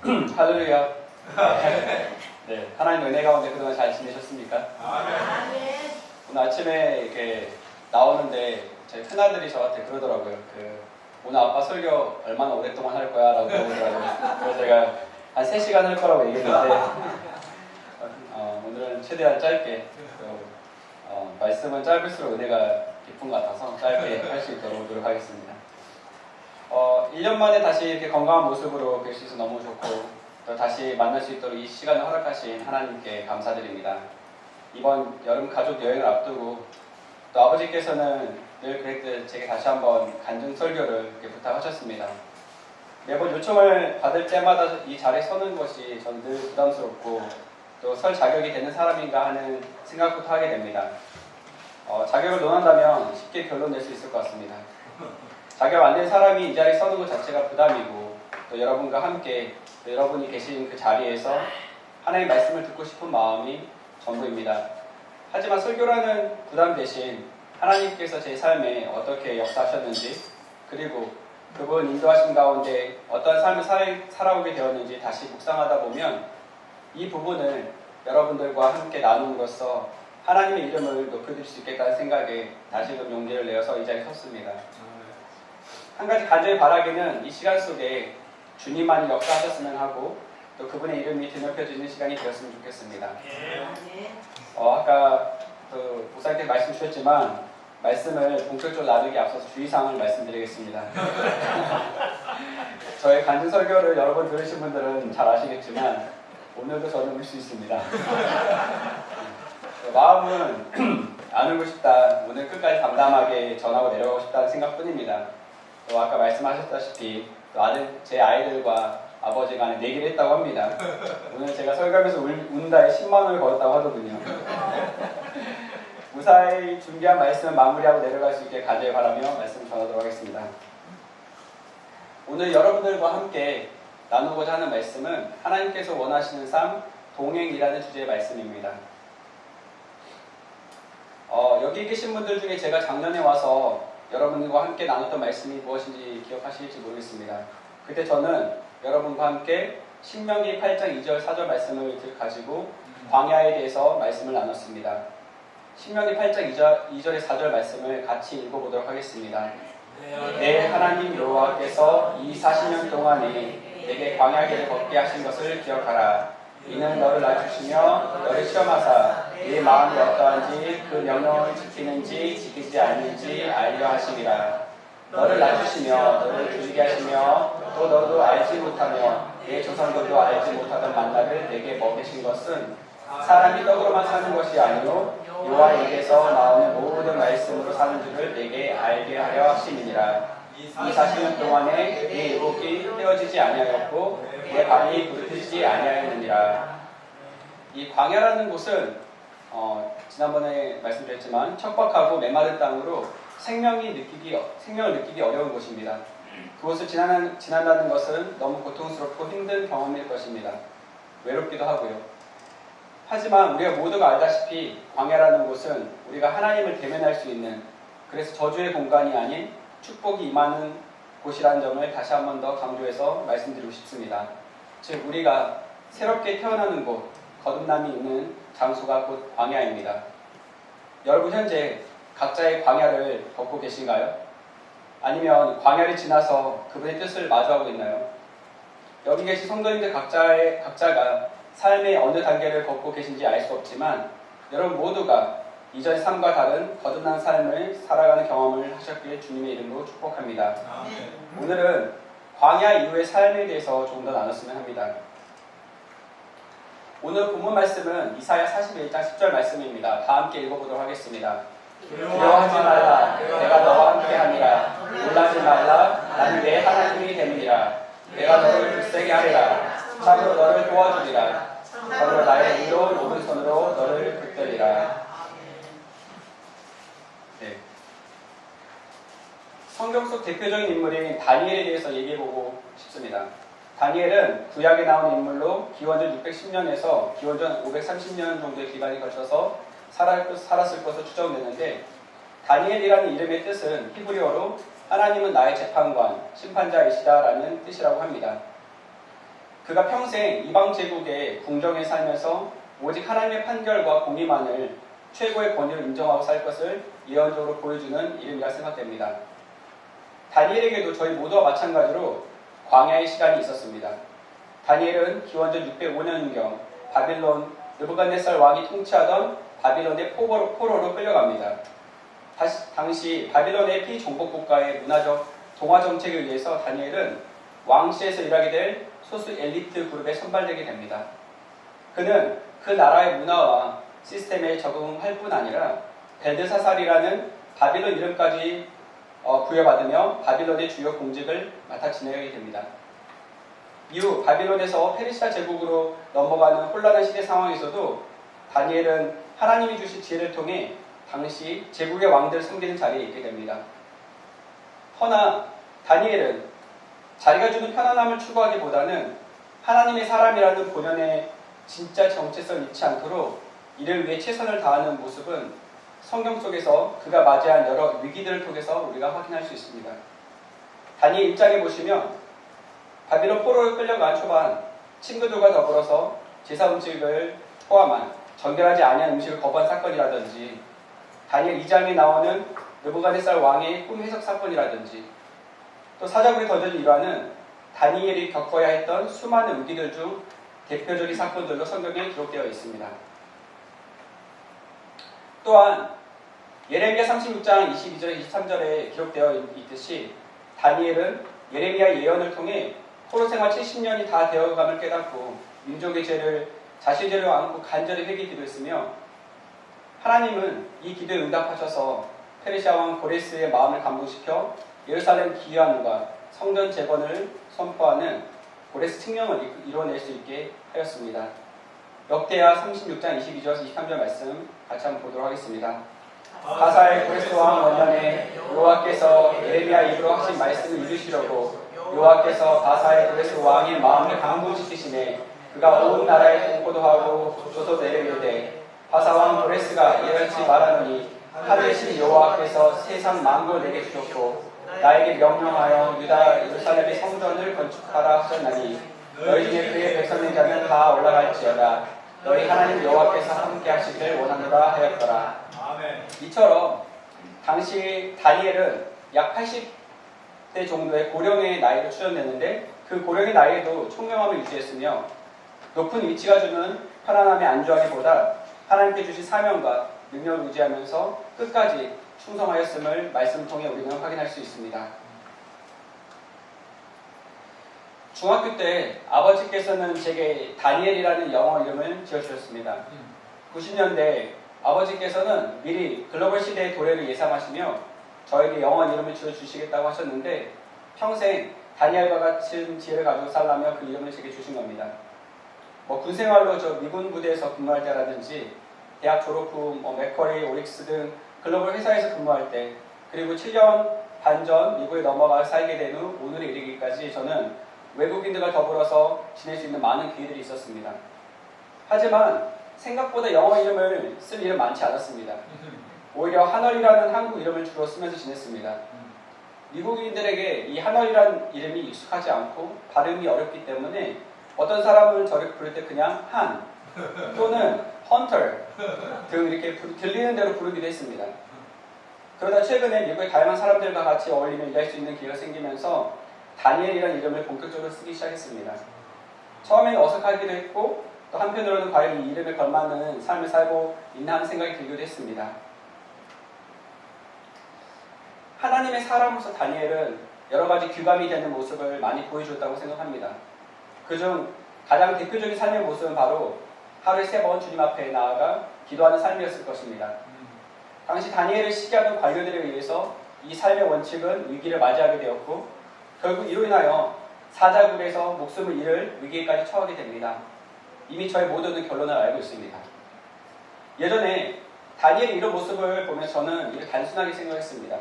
할렐루야. 네, 하나님 은혜 가운데 그동안 잘 지내셨습니까? 오늘 아침에 이렇게 나오는데 제 큰아들이 저한테 그러더라고요. 오늘 아빠 설교 얼마나 오랫동안 할 거야? 라고 그러더라고요. 그래서 제가 한 3시간 할 거라고 얘기했는데 오늘은 최대한 짧게 말씀은 짧을수록 은혜가 깊은 것 같아서 짧게 할 수 있도록 노력하겠습니다. 1년 만에 다시 이렇게 건강한 모습으로 뵐 수 있어서 너무 좋고 또 다시 만날 수 있도록 이 시간을 허락하신 하나님께 감사드립니다. 이번 여름 가족 여행을 앞두고 또 아버지께서는 늘 그랬듯 제게 다시 한번 간증 설교를 이렇게 부탁하셨습니다. 매번 요청을 받을 때마다 이 자리에 서는 것이 저는 늘 부담스럽고 또 설 자격이 되는 사람인가 하는 생각부터 하게 됩니다. 자격을 논한다면 쉽게 결론 낼 수 있을 것 같습니다. 자격 안 된 사람이 이 자리에 서는 것 자체가 부담이고 또 여러분과 함께 또 여러분이 계신 그 자리에서 하나님의 말씀을 듣고 싶은 마음이 전부입니다. 하지만 설교라는 부담 대신 하나님께서 제 삶에 어떻게 역사하셨는지 그리고 그분 인도하신 가운데 어떤 삶을 살아오게 되었는지 다시 묵상하다 보면 이 부분을 여러분들과 함께 나눔으로써 하나님의 이름을 높여줄 수 있겠다는 생각에 다시금 용기를 내어서 이 자리에 섰습니다. 한 가지 간절히 바라기는 이 시간 속에 주님만이 역사하셨으면 하고 또 그분의 이름이 드높여지는 시간이 되었으면 좋겠습니다. 아까 목사님께서 말씀 주셨지만 말씀을 본격적으로 나누기 앞서서 주의사항을 말씀드리겠습니다. 저의 간증 설교를 여러 번 들으신 분들은 잘 아시겠지만 오늘도 저는 울 수 있습니다. 마음은 안 울고 싶다. 오늘 끝까지 담담하게 전하고 내려가고 싶다는 생각뿐입니다. 또 아까 말씀하셨다시피 제 아이들과 아버지 간에 내기를 했다고 합니다. 오늘 제가 설교하면서 운다에 10만 원을 걸었다고 하더군요. 무사히 준비한 말씀을 마무리하고 내려갈 수 있게 간절히 바라며 말씀을 전하도록 하겠습니다. 오늘 여러분들과 함께 나누고자 하는 말씀은 하나님께서 원하시는 삶, 동행이라는 주제의 말씀입니다. 여기 계신 분들 중에 제가 작년에 와서 여러분과 함께 나눴던 말씀이 무엇인지 기억하실지 모르겠습니다. 그때 저는 여러분과 함께 신명기 8장 2절 4절 말씀을 가지고 광야에 대해서 말씀을 나눴습니다. 신명기 8장 2절의 4절 말씀을 같이 읽어보도록 하겠습니다. 내 하나님 여호와께서 이 40년 동안에 내게 광야길을 걷게 하신 것을 기억하라. 이는 너를 낮추시며 너를 시험하사 네 마음이 어떠한지 그 명령을 지키는지 지키지 않는지 알려 하심이라. 너를 낮추시며 너를 줄이게 하시며 또 너도 알지 못하며 내 조상들도 알지 못하던 만나를 내게 먹이신 것은 사람이 떡으로만 사는 것이 아니요 여호와에게서 나오는 모든 말씀으로 사는 줄을 내게 알게 하려 하심이니라. 이 40년 동안에 네 의복이 떼어지지 아니하였고 내 발이 부르트지지 아니하였느니라. 이 광야라는 곳은 지난번에 말씀드렸지만 척박하고 메마른 땅으로 생명을 느끼기 어려운 곳입니다. 그곳을 지난다는 것은 너무 고통스럽고 힘든 경험일 것입니다. 외롭기도 하고요. 하지만 우리가 모두가 알다시피 광야라는 곳은 우리가 하나님을 대면할 수 있는, 그래서 저주의 공간이 아닌 축복이 임하는 곳이라는 점을 다시 한 번 더 강조해서 말씀드리고 싶습니다. 즉 우리가 새롭게 태어나는 곳, 거듭남이 있는 장소가 곧 광야입니다. 여러분 현재 각자의 광야를 걷고 계신가요? 아니면 광야를 지나서 그분의 뜻을 마주하고 있나요? 여기 계신 성도님들 각자가 삶의 어느 단계를 걷고 계신지 알 수 없지만 여러분 모두가 이전의 삶과 다른 거듭난 삶을 살아가는 경험을 하셨기에 주님의 이름으로 축복합니다. 오늘은 광야 이후의 삶에 대해서 조금 더 나눴으면 합니다. 오늘 본문 말씀은 이사야 41장 10절 말씀입니다. 다 함께 읽어보도록 하겠습니다. 두려워하지 말라, 내가 너와 함께하니라. 놀라지 말라, 나는 내 하나님이 됨이니라. 내가 너를 굳세게 하리라. 참으로 너를 도와주리라. 참으로 나의 의로운 오른손으로 너를 붙들리라. 네. 성경 속 대표적인 인물인 다니엘에 대해서 얘기해보고 싶습니다. 다니엘은 구약에 나온 인물로 기원전 610년에서 기원전 530년 정도의 기간이 걸쳐서 살았을 것으로 추정되는데 다니엘이라는 이름의 뜻은 히브리어로 하나님은 나의 재판관, 심판자이시다라는 뜻이라고 합니다. 그가 평생 이방 제국의 궁정에 살면서 오직 하나님의 판결과 공의만을 최고의 권위로 인정하고 살 것을 예언적으로 보여주는 이름이라 생각됩니다. 다니엘에게도 저희 모두와 마찬가지로 광야의 시간이 있었습니다. 다니엘은 기원전 605년경 바빌론 느부갓네살 왕이 통치하던 바빌론의 포로로 끌려갑니다. 당시 바빌론의 피정복 국가의 문화적 동화 정책에 의해서 다니엘은 왕실에서 일하게 될 소수 엘리트 그룹에 선발되게 됩니다. 그는 그 나라의 문화와 시스템에 적응할 뿐 아니라 벨드사살이라는 바빌론 이름까지 부여받으며 바빌론의 주요 공직을 맡아 지내게 됩니다. 이후 바빌론에서 페르시아 제국으로 넘어가는 혼란한 시대 상황에서도 다니엘은 하나님이 주신 지혜를 통해 당시 제국의 왕들을 섬기는 자리에 있게 됩니다. 허나 다니엘은 자기가 주는 편안함을 추구하기보다는 하나님의 사람이라는 본연의 진짜 정체성을 잃지 않도록 이를 위해 최선을 다하는 모습은 성경 속에서 그가 맞이한 여러 위기들을 통해서 우리가 확인할 수 있습니다. 다니엘 1장에 보시면 바빌론 포로로 끌려간 초반 친구들과 더불어서 제사 음식을 포함한 정결하지 아니한 음식을 거부한 사건이라든지 다니엘 2장에 나오는 느부갓네살 왕의 꿈 해석 사건이라든지 또 사자굴에 던져진 일화는 다니엘이 겪어야 했던 수많은 위기들 중 대표적인 사건들로 성경에 기록되어 있습니다. 또한 예레미야 36장 22절 23절에 기록되어 있듯이 다니엘은 예레미야 예언을 통해 포로 생활 70년이 다 되어감을 깨닫고 민족의 죄를 자신의 죄를 안고 간절히 회개 기도했으며 하나님은 이 기도에 응답하셔서 페르시아 왕 고레스의 마음을 감동시켜 예루살렘 기환과 성전 재건을 선포하는 고레스 칙령을 이뤄낼 수 있게 하였습니다. 역대하 36장 22절 23절 말씀 같이 한번 보도록 하겠습니다. 가사의 고레스 왕 원년에 여호와께서 예레미야 입으로 하신 말씀을 이루시려고 여호와께서 바사의 고레스 왕의 마음을 감동시키시네 그가 온 나라에 공포도 하고 조소 내려이르되 바사 왕 고레스가 이같이 말하노니 하늘의 신 여호와께서 세상 만국을 내게 주셨고 나에게 명령하여 유다 예루살렘의 성전을 건축하라 하셨나니 너희 중에 그의 백성된 자는 다 올라갈지어다 너희 하나님 여호와께서 함께 하시길 원하노라 하였더라. 이처럼 당시 다니엘은 약 80대 정도의 고령의 나이를 추정했는데 그 고령의 나이에도 총명함을 유지했으며 높은 위치가 주는 편안함에 안주하기보다 하나님께 주신 사명과 능력을 유지하면서 끝까지 충성하였음을 말씀을 통해 우리는 확인할 수 있습니다. 중학교 때 아버지께서는 제게 다니엘이라는 영어 이름을 지어주셨습니다. 90년대 아버지께서는 미리 글로벌 시대의 도래를 예상하시며 저에게 영어 이름을 지어주시겠다고 하셨는데 평생 다니엘과 같은 지혜를 가지고 살라며 그 이름을 제게 주신 겁니다. 군생활로 저 미군 부대에서 근무할 때라든지 대학 졸업 후 맥쿼리, 오릭스 등 글로벌 회사에서 근무할 때 그리고 7년 반 전 미국에 넘어가 살게 된 후 오늘에 이르기까지 저는 외국인들과 더불어서 지낼 수 있는 많은 기회들이 있었습니다. 하지만 생각보다 영어 이름을 쓸 일은 많지 않았습니다. 오히려 한월이라는 한국 이름을 주로 쓰면서 지냈습니다. 미국인들에게 이 한월이라는 이름이 익숙하지 않고 발음이 어렵기 때문에 어떤 사람은 저를 부를 때 그냥 한 또는 헌터 등 이렇게 들리는 대로 부르기도 했습니다. 그러다 최근에 미국의 다양한 사람들과 같이 어울리며 일할 수 있는 기회가 생기면서 다니엘이라는 이름을 본격적으로 쓰기 시작했습니다. 처음에는 어색하기도 했고 또 한편으로는 과연 이 이름에 걸맞는 삶을 살고 있나 하는 생각이 들기도 했습니다. 하나님의 사람으로서 다니엘은 여러 가지 규감이 되는 모습을 많이 보여주었다고 생각합니다. 그중 가장 대표적인 삶의 모습은 바로 하루에 3번 주님 앞에 나아가 기도하는 삶이었을 것입니다. 당시 다니엘을 시기하는 관료들에 의해서 이 삶의 원칙은 위기를 맞이하게 되었고 결국 이로 인하여 사자굴에서 목숨을 잃을 위기에까지 처하게 됩니다. 이미 저희 모두는 결론을 알고 있습니다. 예전에 다니엘의 이런 모습을 보면서 저는 이를 단순하게 생각했습니다.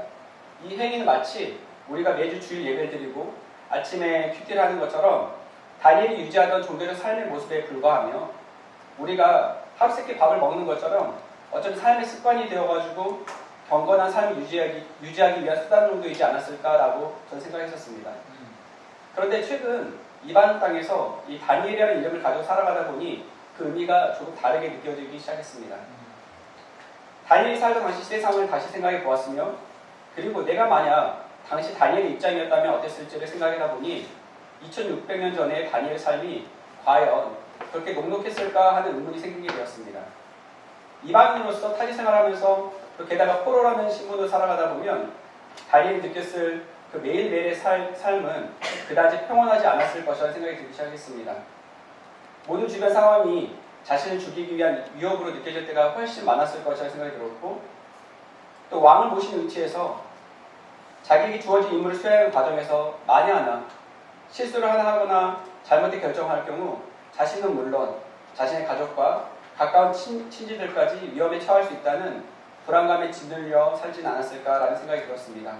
이 행위는 마치 우리가 매주 주일 예배를 드리고 아침에 큐티를 하는 것처럼 다니엘이 유지하던 종교적 삶의 모습에 불과하며 우리가 하루 세끼 밥을 먹는 것처럼 어쩌면 삶의 습관이 되어가지고 경건한 삶을 유지하기 위한 수단 정도이지 않았을까라고 저는 생각했었습니다. 그런데 최근 이방 땅에서 이 다니엘이라는 이름을 가지고 살아가다 보니 그 의미가 조금 다르게 느껴지기 시작했습니다. 다니엘이 살던 당시 세상을 다시 생각해 보았으며, 그리고 내가 만약 당시 다니엘의 입장이었다면 어땠을지를 생각하다 보니 2600년 전에 다니엘의 삶이 과연 그렇게 녹록했을까 하는 의문이 생기게 되었습니다. 이방인으로서 타지 생활하면서 게다가 포로라는 신분으로 살아가다 보면 다니엘이 느꼈을 그 매일매일의 삶은 그다지 평온하지 않았을 것이라는 생각이 들기 시작했습니다. 모든 주변 상황이 자신을 죽이기 위한 위협으로 느껴질 때가 훨씬 많았을 것이라는 생각이 들었고, 또 왕을 모시는 위치에서 자기에게 주어진 임무를 수행하는 과정에서 만에 하나 실수를 하거나 잘못된 결정을 할 경우 자신은 물론 자신의 가족과 가까운 친지들까지 위험에 처할 수 있다는 불안감에 짓눌려 살지는 않았을까라는 생각이 들었습니다.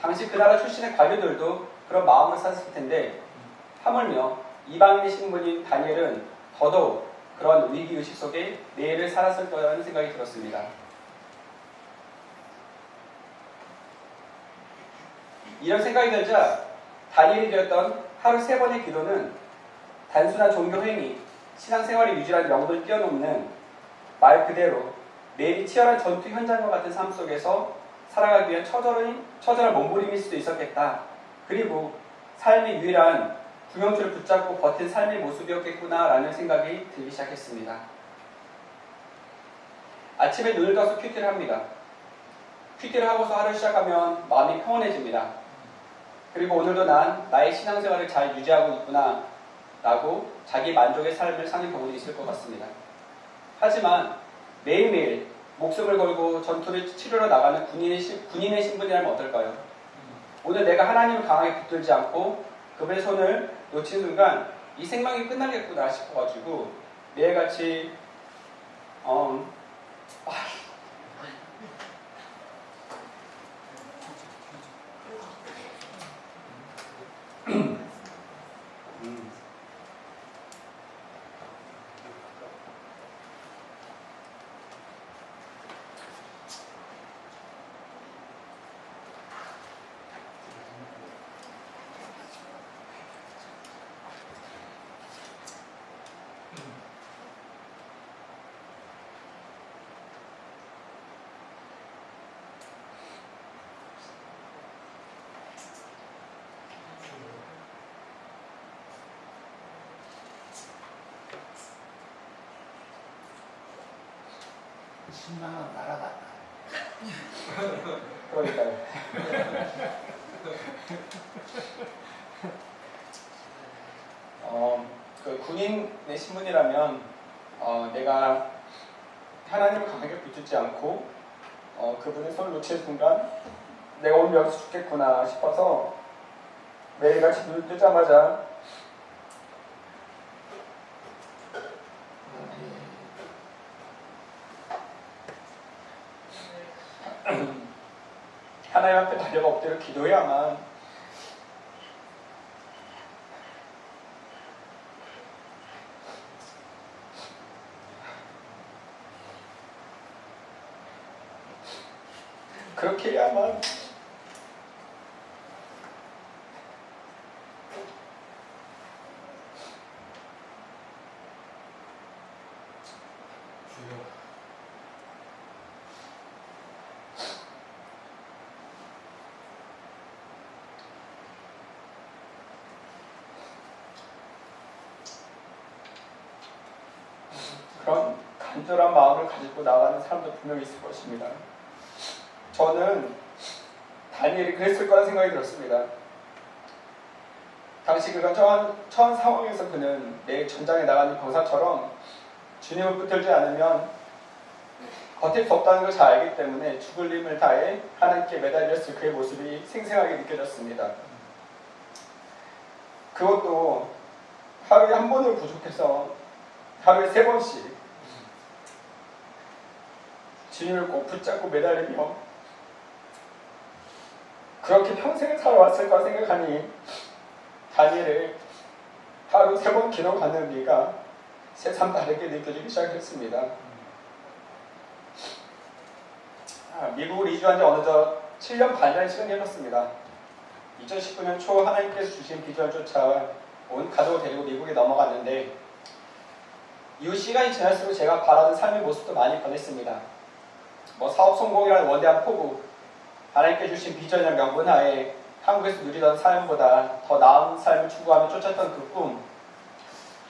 당시 그 나라 출신의 관료들도 그런 마음으로 살았을 텐데, 하물며 이방인의 신분인 다니엘은 더더욱 그런 위기의식 속에 매일을 살았을 거라는 생각이 들었습니다. 이런 생각이 들자 다니엘이 드렸던 하루 3번의 기도는 단순한 종교 행위, 신앙생활의 유지라는 명분을 뛰어넘는 말 그대로 매일이 치열한 전투 현장과 같은 삶 속에서 살아가기 위한 처절한 몸부림일 수도 있었겠다. 그리고 삶의 유일한 구명줄을 붙잡고 버틴 삶의 모습이었겠구나라는 생각이 들기 시작했습니다. 아침에 눈을 떠서 큐티를 합니다. 큐티를 하고서 하루를 시작하면 마음이 평온해집니다. 그리고 오늘도 난 나의 신앙생활을 잘 유지하고 있구나 라고 자기 만족의 삶을 사는 경우도 있을 것 같습니다. 하지만 매일매일 목숨을 걸고 전투를 치르러 나가는 군인의 신분이라면 어떨까요? 오늘 내가 하나님을 강하게 붙들지 않고 그분의 손을 놓친 순간 이 생명이 끝나겠구나 싶어가지고 매일같이 신망은 날아갔다. 그러니까요. 그 군인의 신분이라면 내가 하나님을 강하게 붙들지 않고 그분의 손을 놓친 순간 내가 오늘 여기서 죽겠구나 싶어서 매일같이 눈을 뜨자마자 하나님 앞에 달려가 엎드려 기도해야만 그렇게 해야만 그런 간절한 마음을 가지고 나가는 사람도 분명히 있을 것입니다. 저는 다니엘이 그랬을 거라는 생각이 들었습니다. 당시 그런 처한 상황에서 그는 내 전장에 나가는 병사처럼 주님을 붙들지 않으면 버틸 수 없다는 걸 잘 알기 때문에 죽을 힘을 다해 하나님께 매달렸을 그의 모습이 생생하게 느껴졌습니다. 그것도 하루에 한 번으로 부족해서 하루에 3번씩 주님을 꼭 붙잡고 매달리며 그렇게 평생을 살아왔을까 생각하니 다니엘의 하루 3번 기도하는 의미가 새삼 다르게 느껴지기 시작했습니다. 미국으로 이주한 지 어느덧 7년 반이라는 시간이 흘렀습니다. 2019년 초 하나님께서 주신 비전을 쫓아온 가족을 데리고 미국에 넘어갔는데 이후 시간이 지날수록 제가 바라던 삶의 모습도 많이 변했습니다. 사업 성공이라는 원대한 포부, 하나님께 주신 비전이라는 명분 하에 한국에서 누리던 삶보다 더 나은 삶을 추구하며 쫓았던 그 꿈.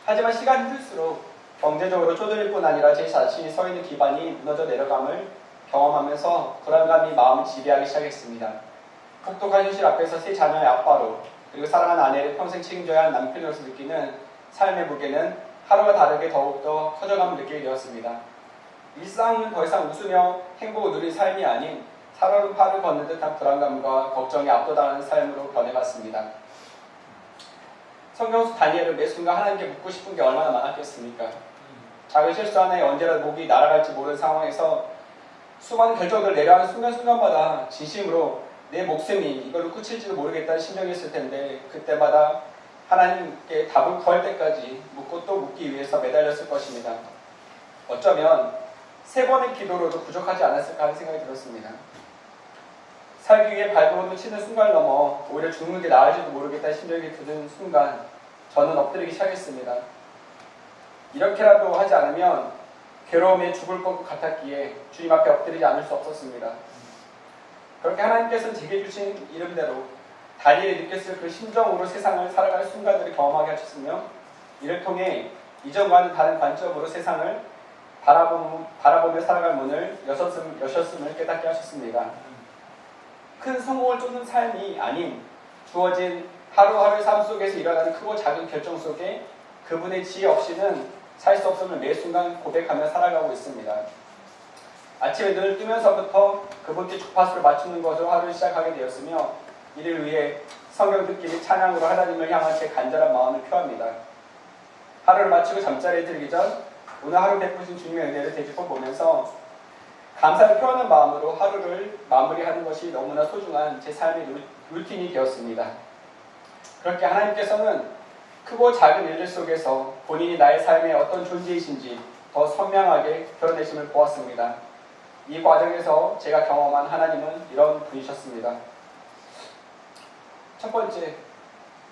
하지만 시간이 흐를수록 경제적으로 쪼들릴 뿐 아니라 제 자신이 서 있는 기반이 무너져 내려감을 경험하면서 불안감이 마음을 지배하기 시작했습니다. 혹독한 현실 앞에서 세 자녀의 아빠로 그리고 사랑하는 아내를 평생 책임져야 하는 남편으로서 느끼는 삶의 무게는 하루가 다르게 더욱더 커져감을 느끼게 되었습니다. 일상은 더 이상 웃으며 행복을 누린 삶이 아닌 살얼음 파를 걷는 듯한 불안감과 걱정에 압도당하는 삶으로 변해갔습니다. 성경수 다니엘은 매 순간 하나님께 묻고 싶은 게 얼마나 많았겠습니까? 작은 실수 하나에 언제라도 목이 날아갈지 모르는 상황에서 수많은 결정을 내려야 하는 순간순간마다 진심으로 내 목숨이 이걸로 끝일지도 모르겠다는 심정이었을 텐데 그때마다 하나님께 답을 구할 때까지 묻고 또 묻기 위해서 매달렸을 것입니다. 어쩌면 3번의 기도로도 부족하지 않았을까 하는 생각이 들었습니다. 살기 위해 발버둥 치는 순간을 넘어 오히려 죽는 게 나을지도 모르겠다는 심정이 드는 순간 저는 엎드리기 시작했습니다. 이렇게라도 하지 않으면 괴로움에 죽을 것 같았기에 주님 앞에 엎드리지 않을 수 없었습니다. 그렇게 하나님께서는 제게 주신 이름대로 다니엘이 느꼈을 그 심정으로 세상을 살아갈 순간들을 경험하게 하셨으며 이를 통해 이전과는 다른 관점으로 세상을 바라보며 살아갈 문을 여셨음을 깨닫게 하셨습니다. 큰 성공을 쫓는 삶이 아닌 주어진 하루하루의 삶 속에서 일어나는 크고 작은 결정 속에 그분의 지혜 없이는 살 수 없음을 매 순간 고백하며 살아가고 있습니다. 아침에 눈을 뜨면서부터 그분께 주파수를 맞추는 것으로 하루를 시작하게 되었으며 이를 위해 성경 듣기 및 찬양으로 하나님을 향한 제 간절한 마음을 표합니다. 하루를 마치고 잠자리에 들기 전 오늘 하루 베푸신 주님의 은혜를 되짚어 보면서 감사를 표하는 마음으로 하루를 마무리하는 것이 너무나 소중한 제 삶의 루틴이 되었습니다. 그렇게 하나님께서는 크고 작은 일들 속에서 본인이 나의 삶의 어떤 존재이신지 더 선명하게 드러내심을 보았습니다. 이 과정에서 제가 경험한 하나님은 이런 분이셨습니다. 첫 번째,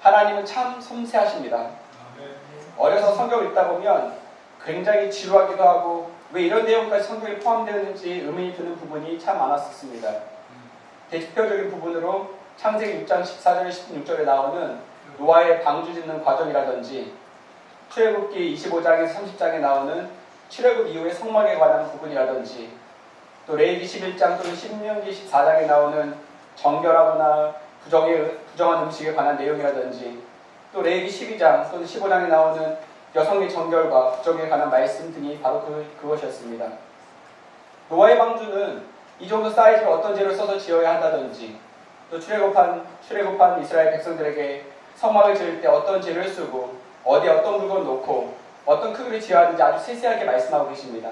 하나님은 참 섬세하십니다. 어려서 성경을 읽다 보면 굉장히 지루하기도 하고 왜 이런 내용까지 성경에 포함되었는지 의문이 드는 부분이 참 많았었습니다. 대표적인 부분으로 창세기 6장 14절 16절에 나오는 노아의 방주 짓는 과정이라든지 출애굽기 25장에서 30장에 나오는 출애굽 이후의 성막에 관한 부분이라든지 또 레위기 11장 또는 신명기 14장에 나오는 정결하거나 부정한 음식에 관한 내용이라든지 또 레위기 12장 또는 15장에 나오는 여성의 정결과 부정에 관한 말씀 등이 바로 그것이었습니다. 노아의 방주는 이 정도 사이즈로 어떤 재료를 써서 지어야 한다든지 또 출애굽한 이스라엘 백성들에게 성막을 지을 때 어떤 재료를 쓰고 어디에 어떤 물건을 놓고 어떤 크기를 지어야 하는지 아주 세세하게 말씀하고 계십니다.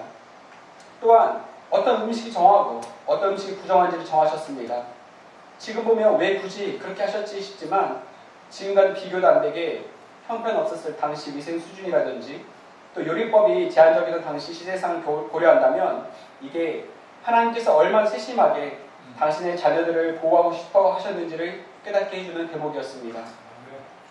또한 어떤 음식이 정하고 어떤 음식이 부정한지를 정하셨습니다. 지금 보면 왜 굳이 그렇게 하셨지 싶지만 지금과는 비교도 안 되게 형편없었을 당시 위생 수준이라든지 또 요리법이 제한적이던 당시 시대상을 고려한다면 이게 하나님께서 얼마나 세심하게 당신의 자녀들을 보호하고 싶어 하셨는지를 깨닫게 해주는 대목이었습니다.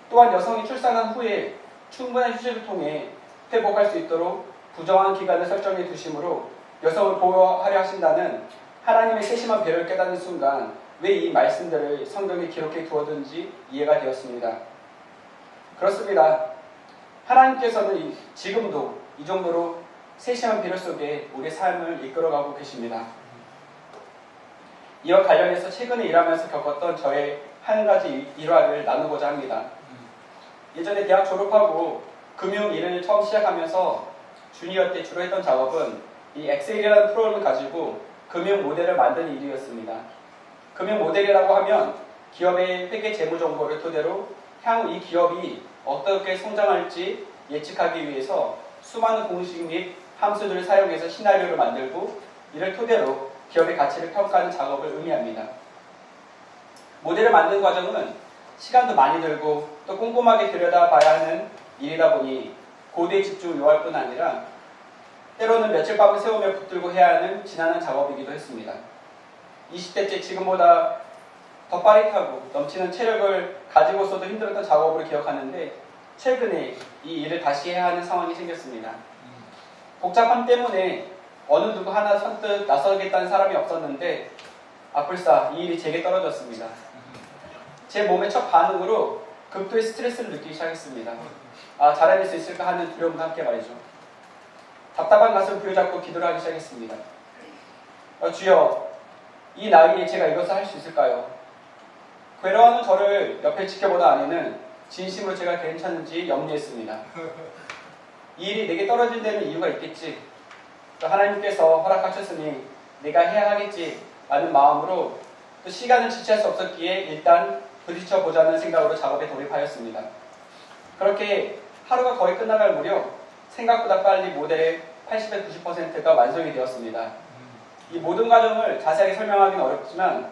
또한 여성이 출산한 후에 충분한 휴식을 통해 회복할 수 있도록 부정한 기간을 설정해 두심으로 여성을 보호하려 하신다는 하나님의 세심한 배려를 깨닫는 순간 왜 이 말씀들을 성경에 기록해 두었는지 이해가 되었습니다. 그렇습니다. 하나님께서는 지금도 이 정도로 세심한 배려 속에 우리의 삶을 이끌어가고 계십니다. 이와 관련해서 최근에 일하면서 겪었던 저의 한 가지 일화를 나누고자 합니다. 예전에 대학 졸업하고 금융 일을 처음 시작하면서 주니어 때 주로 했던 작업은 이 엑셀이라는 프로그램을 가지고 금융 모델을 만드는 일이었습니다. 금융 모델이라고 하면 기업의 회계 재무 정보를 토대로 향후 이 기업이 어떻게 성장할지 예측하기 위해서 수많은 공식 및 함수들을 사용해서 시나리오를 만들고 이를 토대로 기업의 가치를 평가하는 작업을 의미합니다. 모델을 만드는 과정은 시간도 많이 들고 또 꼼꼼하게 들여다봐야 하는 일이다 보니 고도의 집중을 요할 뿐 아니라 때로는 며칠 밤을 새우며 붙들고 해야 하는 지난한 작업이기도 했습니다. 20대째 지금보다 더 빠릿하고 넘치는 체력을 가지고서도 힘들었던 작업으로 기억하는데 최근에 이 일을 다시 해야 하는 상황이 생겼습니다. 복잡함 때문에 어느 누구 하나 선뜻 나서겠다는 사람이 없었는데 아뿔싸 이 일이 제게 떨어졌습니다. 제 몸의 첫 반응으로 극도의 스트레스를 느끼기 시작했습니다. 아, 잘해낼 수 있을까 하는 두려움과 함께 말이죠. 답답한 가슴을 부여잡고 기도를 하기 시작했습니다. 주여, 이 나이에 제가 이것을 할 수 있을까요? 괴로워하는 저를 옆에 지켜보던 아내는 진심으로 제가 괜찮은지 염려했습니다. 이 일이 내게 떨어진 데는 이유가 있겠지. 또 하나님께서 허락하셨으니 내가 해야 하겠지 라는 마음으로 또 시간을 지체할 수 없었기에 일단 부딪혀 보자는 생각으로 작업에 돌입하였습니다. 그렇게 하루가 거의 끝나갈 무렵 생각보다 빨리 모델의 80에서 90%가 완성이 되었습니다. 이 모든 과정을 자세하게 설명하기는 어렵지만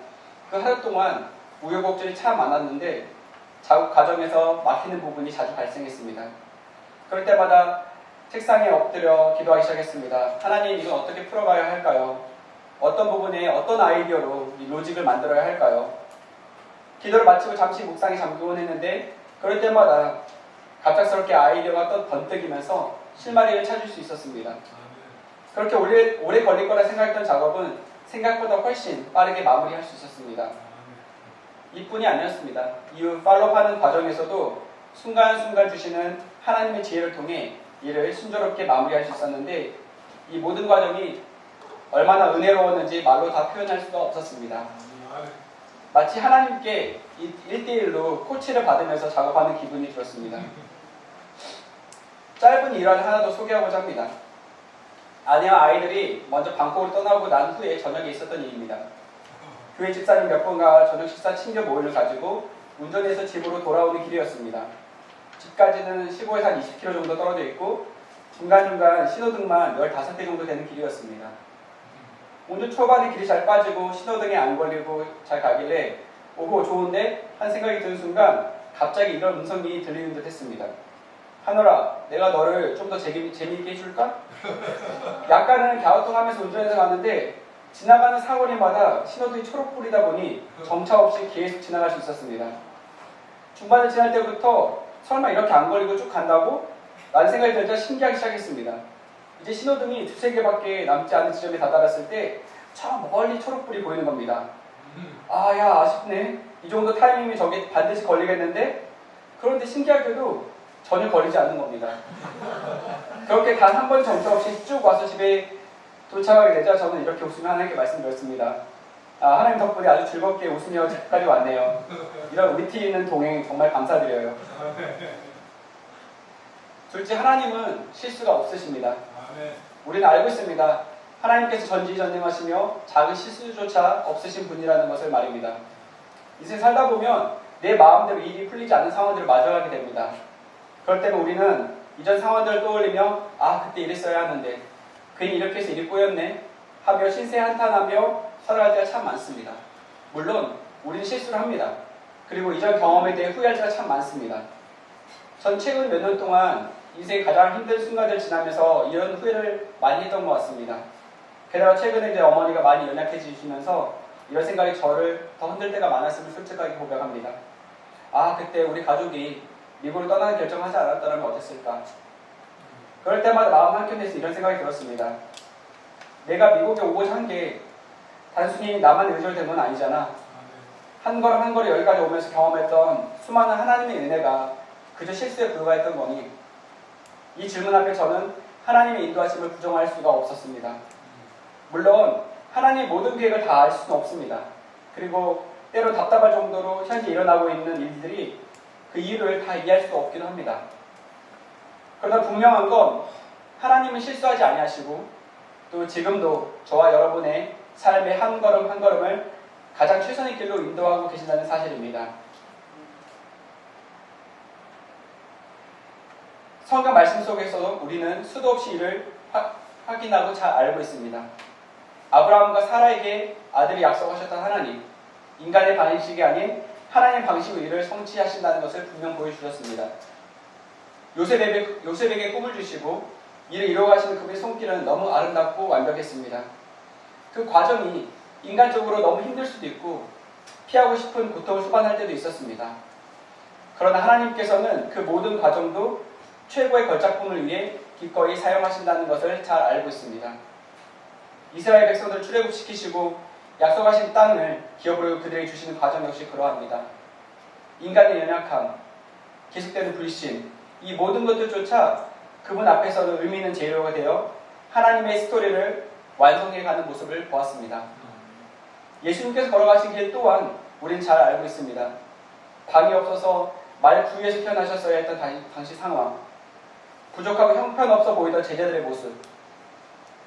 그 하루 동안 우여곡절이 참 많았는데 작업 과정에서 막히는 부분이 자주 발생했습니다. 그럴 때마다 책상에 엎드려 기도하기 시작했습니다. 하나님, 이건 어떻게 풀어가야 할까요? 어떤 부분에 어떤 아이디어로 이 로직을 만들어야 할까요? 기도를 마치고 잠시 묵상에 잠기곤 했는데 그럴 때마다 갑작스럽게 아이디어가 번뜩이면서 실마리를 찾을 수 있었습니다. 그렇게 오래 걸릴 거라 생각했던 작업은 생각보다 훨씬 빠르게 마무리할 수 있었습니다. 이뿐이 아니었습니다. 이후 팔로우하는 과정에서도 순간순간 주시는 하나님의 지혜를 통해 일을 순조롭게 마무리할 수 있었는데 이 모든 과정이 얼마나 은혜로웠는지 말로 다 표현할 수가 없었습니다. 마치 하나님께 1대1로 코치를 받으면서 작업하는 기분이 들었습니다. 짧은 일화를 하나 더 소개하고자 합니다. 아내와 아이들이 먼저 방콕을 떠나고 난 후에 저녁에 있었던 일입니다. 교회 집사님 몇 분과 저녁 식사 챙겨 모임을 가지고 운전해서 집으로 돌아오는 길이었습니다. 집까지는 15에서 한 20km 정도 떨어져 있고 중간중간 신호등만 15대 정도 되는 길이었습니다. 운전 초반에 길이 잘 빠지고 신호등에 안 걸리고 잘 가길래 오호 좋은데? 한 생각이 드는 순간 갑자기 이런 음성이 들리는 듯 했습니다. 하늘아, 내가 너를 좀 더 재미있게 해줄까? 약간은 갸우뚱하면서 운전해서 갔는데 지나가는 사거리마다 신호등이 초록불이다 보니 정차 없이 계속 지나갈 수 있었습니다. 중반을 지날 때부터 설마 이렇게 안 걸리고 쭉 간다고? 라는 생각이 들자 신기하기 시작했습니다. 이제 신호등이 두세 개밖에 남지 않은 지점에 다다랐을 때 저 멀리 초록불이 보이는 겁니다. 아, 야, 아쉽네. 이 정도 타이밍이면 저게 반드시 걸리겠는데? 그런데 신기하게도 전혀 걸리지 않는 겁니다. 그렇게 단 한 번 정차 없이 쭉 와서 집에 도착하게 되자 저는 이렇게 웃으며 하나님께 말씀드렸습니다. 아, 하나님 덕분에 아주 즐겁게 웃으며 집까지 왔네요. 이런 위트 있는 동행 정말 감사드려요. 둘째, 하나님은 실수가 없으십니다. 우리는 알고 있습니다. 하나님께서 전지전능하시며 작은 실수조차 없으신 분이라는 것을 말입니다. 인생 살다 보면 내 마음대로 일이 풀리지 않는 상황들을 마주하게 됩니다. 그럴 때는 우리는 이전 상황들을 떠올리며 아, 그때 이랬어야 하는데 괜히 이렇게 해서 일이 꼬였네 하며 신세 한탄하며 살아갈 때가 참 많습니다. 물론 우리는 실수를 합니다. 그리고 이전 경험에 대해 후회할 때가 참 많습니다. 전 최근 몇 년 동안 인생의 가장 힘든 순간을 지나면서 이런 후회를 많이 했던 것 같습니다. 게다가 최근에 이제 어머니가 많이 연약해지시면서 이런 생각이 저를 더 흔들 때가 많았음을 솔직하게 고백합니다. 아, 그때 우리 가족이 미국을 떠나는 결정을 하지 않았더라면 어땠을까? 그럴 때마다 마음 한켠에서 이런 생각이 들었습니다. 내가 미국에 오고자 한 게 단순히 나만 의지로 된 건 아니잖아. 한 걸음 한 걸음 여기까지 오면서 경험했던 수많은 하나님의 은혜가 그저 실수에 불과했던 거니 이 질문 앞에 저는 하나님의 인도하심을 부정할 수가 없었습니다. 물론 하나님의 모든 계획을 다 알 수는 없습니다. 그리고 때로 답답할 정도로 현재 일어나고 있는 일들이 그 이유를 다 이해할 수 없기도 합니다. 그러나 분명한 건 하나님은 실수하지 아니하시고 또 지금도 저와 여러분의 삶의 한 걸음 한 걸음을 가장 최선의 길로 인도하고 계신다는 사실입니다. 성경 말씀 속에서도 우리는 수도 없이 이를 확인하고 잘 알고 있습니다. 아브라함과 사라에게 아들이 약속하셨던 하나님, 인간의 방식이 아닌 하나님의 방식으로 이를 성취하신다는 것을 분명 보여주셨습니다. 요셉에게 꿈을 주시고 이를 이루어가시는 그분의 손길은 너무 아름답고 완벽했습니다. 그 과정이 인간적으로 너무 힘들 수도 있고 피하고 싶은 고통을 수반할 때도 있었습니다. 그러나 하나님께서는 그 모든 과정도 최고의 걸작품을 위해 기꺼이 사용하신다는 것을 잘 알고 있습니다. 이스라엘 백성들을 출애굽시키시고 약속하신 땅을 기업으로 그들에게 주시는 과정 역시 그러합니다. 인간의 연약함, 계속되는 불신, 이 모든 것들조차 그분 앞에서는 의미 있는 재료가 되어 하나님의 스토리를 완성해가는 모습을 보았습니다. 예수님께서 걸어가신 길 또한 우린 잘 알고 있습니다. 방이 없어서 말 구유에서 태어나셨어야 했던 당시 상황, 부족하고 형편없어 보이던 제자들의 모습,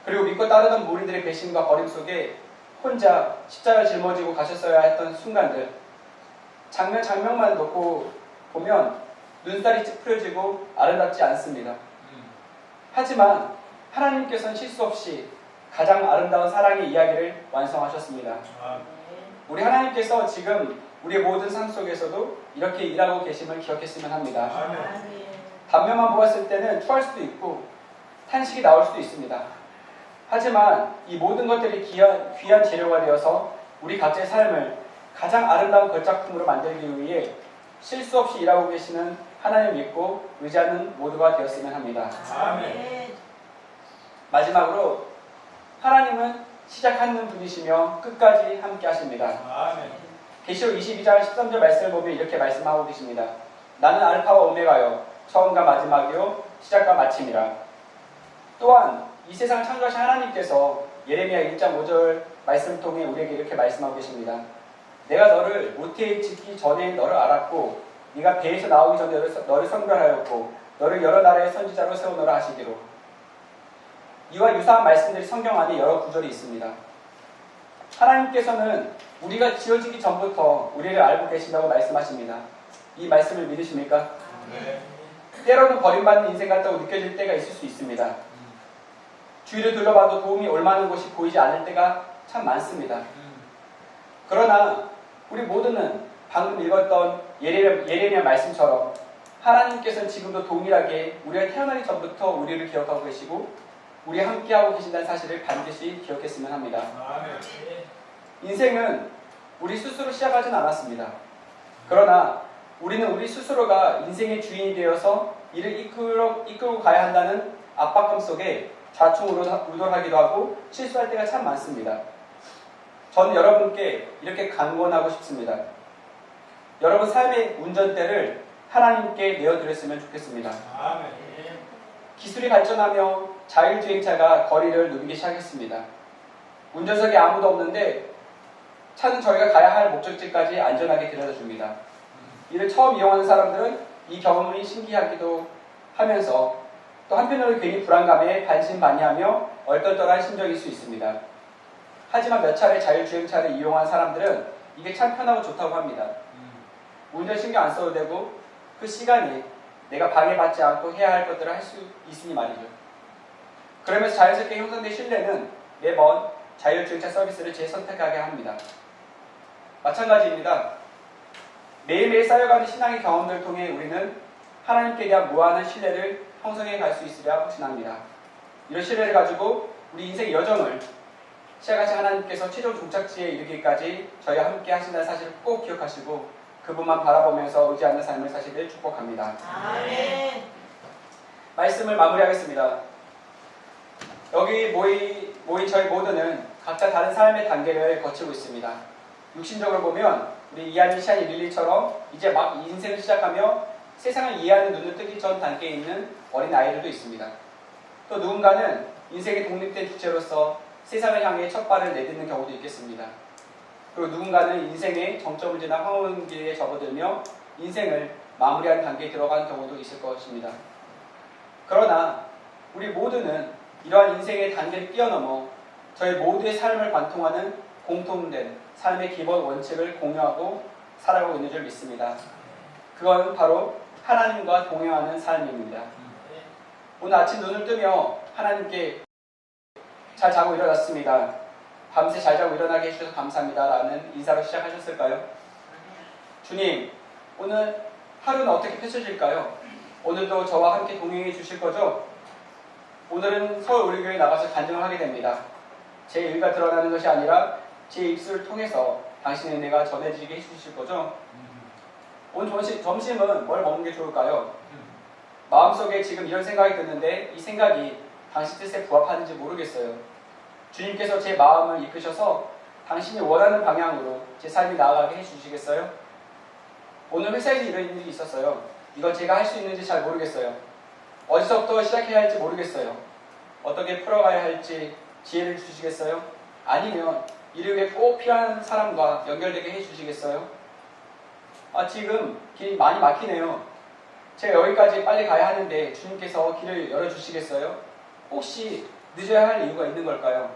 그리고 믿고 따르던 무리들의 배신과 버림 속에 혼자 십자가를 짊어지고 가셨어야 했던 순간들, 장면만 놓고 보면 눈살이 찌푸려지고 아름답지 않습니다. 하지만 하나님께서는 실수 없이 가장 아름다운 사랑의 이야기를 완성하셨습니다. 우리 하나님께서 지금 우리의 모든 삶 속에서도 이렇게 일하고 계심을 기억했으면 합니다. 단면만 보았을 때는 추할 수도 있고 탄식이 나올 수도 있습니다. 하지만 이 모든 것들이 귀한 재료가 되어서 우리 각자의 삶을 가장 아름다운 걸작품으로 만들기 위해 실수 없이 일하고 계시는 하나님 믿고 의지하는 모두가 되었으면 합니다. 아멘. 마지막으로 하나님은 시작하는 분이시며 끝까지 함께 하십니다. 아멘. 계시록 22장 13절 말씀을 보면 이렇게 말씀하고 계십니다. 나는 알파와 오메가요 처음과 마지막이요 시작과 마침이라. 또한 이 세상을 창조하신 하나님께서 예레미야 1장 5절 말씀을 통해 우리에게 이렇게 말씀하고 계십니다. 내가 너를 모태에 짓기 전에 너를 알았고 네가 배에서 나오기 전에 너를 선별하였고 너를 여러 나라의 선지자로 세우노라 하시기로. 이와 유사한 말씀들이 성경 안에 여러 구절이 있습니다. 하나님께서는 우리가 지어지기 전부터 우리를 알고 계신다고 말씀하십니다. 이 말씀을 믿으십니까? 네. 때로는 버림받는 인생 같다고 느껴질 때가 있을 수 있습니다. 주위를 둘러봐도 도움이 올만한 곳이 보이지 않을 때가 참 많습니다. 그러나 우리 모두는 방금 읽었던 예레미야 말씀처럼 하나님께서는 지금도 동일하게 우리가 태어나기 전부터 우리를 기억하고 계시고 우리와 함께하고 계신다는 사실을 반드시 기억했으면 합니다. 아멘. 인생은 우리 스스로 시작하진 않았습니다. 그러나 우리는 우리 스스로가 인생의 주인이 되어서 이를 이끌고 가야 한다는 압박감 속에 좌충우돌하기도 하고 실수할 때가 참 많습니다. 저는 여러분께 이렇게 강권하고 싶습니다. 여러분 삶의 운전대를 하나님께 내어드렸으면 좋겠습니다. 아멘. 기술이 발전하며 자율주행차가 거리를 누비기 시작했습니다. 운전석에 아무도 없는데 차는 저희가 가야 할 목적지까지 안전하게 데려다줍니다. 이를 처음 이용하는 사람들은 이 경험이 신기하기도 하면서 또 한편으로 괜히 불안감에 반신반의하며 얼떨떨한 심정일 수 있습니다. 하지만 몇 차례 자율주행차를 이용한 사람들은 이게 참 편하고 좋다고 합니다. 운전 신경 안 써도 되고 그 시간이 내가 방해받지 않고 해야 할 것들을 할 수 있으니 말이죠. 그러면서 자연스럽게 형성된 신뢰는 매번 자율주행차 서비스를 재선택하게 합니다. 마찬가지입니다. 매일매일 쌓여가는 신앙의 경험들을 통해 우리는 하나님께 대한 무한한 신뢰를 형성해 갈 수 있으리라 확신합니다. 이런 신뢰를 가지고 우리 인생의 여정을 시작하신 하나님께서 최종 종착지에 이르기까지 저희와 함께 하신다는 사실을 꼭 기억하시고 그분만 바라보면서 의지하는 삶을 사시길 축복합니다. 아멘. 말씀을 마무리하겠습니다. 여기 모인 저희 모두는 각자 다른 삶의 단계를 거치고 있습니다. 육신적으로 보면 우리 이한이, 시안이, 릴리처럼 이제 막 인생을 시작하며 세상을 이해하는 눈을 뜨기 전 단계에 있는 어린 아이들도 있습니다. 또 누군가는 인생의 독립된 주체로서 세상을 향해 첫 발을 내딛는 경우도 있겠습니다. 그리고 누군가는 인생의 정점을 지나 황혼기에 접어들며 인생을 마무리하는 단계에 들어간 경우도 있을 것입니다. 그러나 우리 모두는 이러한 인생의 단계를 뛰어넘어 저희 모두의 삶을 관통하는 공통된 삶의 기본 원칙을 공유하고 살아가고 있는 줄 믿습니다. 그건 바로 하나님과 동행하는 삶입니다. 오늘 아침 눈을 뜨며 하나님께 잘 자고 일어났습니다. 밤새 잘 자고 일어나게 해주셔서 감사합니다. 라는 인사로 시작하셨을까요? 주님, 오늘 하루는 어떻게 펼쳐질까요? 오늘도 저와 함께 동행해 주실 거죠? 오늘은 서울 우리교회 나가서 간증을 하게 됩니다. 제 일가 드러나는 것이 아니라 제 입술을 통해서 당신의 은혜가 전해지게 해주실 거죠? 오늘 점심은 뭘 먹는 게 좋을까요? 마음속에 지금 이런 생각이 드는데 이 생각이 당신 뜻에 부합하는지 모르겠어요. 주님께서 제 마음을 이끄셔서 당신이 원하는 방향으로 제 삶이 나아가게 해주시겠어요? 오늘 회사에서 이런 일이 있었어요. 이걸 제가 할 수 있는지 잘 모르겠어요. 어디서부터 시작해야 할지 모르겠어요. 어떻게 풀어가야 할지 지혜를 주시겠어요? 아니면 이를 위해 꼭 필요한 사람과 연결되게 해주시겠어요? 지금 길이 많이 막히네요. 제가 여기까지 빨리 가야 하는데 주님께서 길을 열어주시겠어요? 혹시 늦어야 할 이유가 있는 걸까요?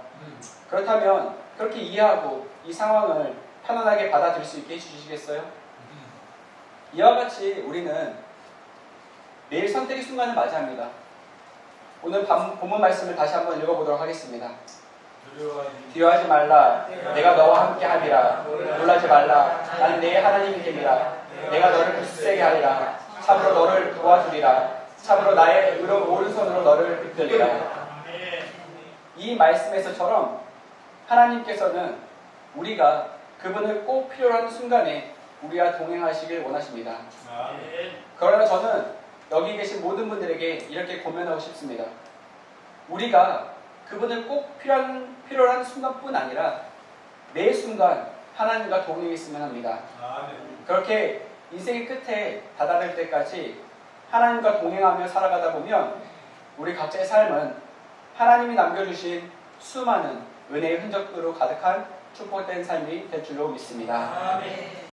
그렇다면 그렇게 이해하고 이 상황을 편안하게 받아들일 수 있게 해주시겠어요? 이와 같이 우리는 매일 선택의 순간을 맞이합니다. 오늘 본문 말씀을 다시 한번 읽어보도록 하겠습니다. 두려워하지 말라. 내가 너와 함께 하리라. 놀라지 말라. 나는 내 하나님이 됨이라. 내가 너를 굳세게 하리라. 참으로 너를 도와주리라. 참으로 나의 오른손으로 너를 붙들리라. 이 말씀에서처럼 하나님께서는 우리가 그분을 꼭 필요로 하는 순간에 우리와 동행하시길 원하십니다. 그러나 저는 여기 계신 모든 분들에게 이렇게 고면하고 싶습니다. 우리가 그분을 꼭 필요로 하는 순간뿐 아니라 매 순간 하나님과 동행했으면 합니다. 그렇게 인생의 끝에 다다를 때까지 하나님과 동행하며 살아가다 보면 우리 각자의 삶은 하나님이 남겨주신 수많은 은혜의 흔적으로 가득한 축복된 삶이 될 줄로 믿습니다.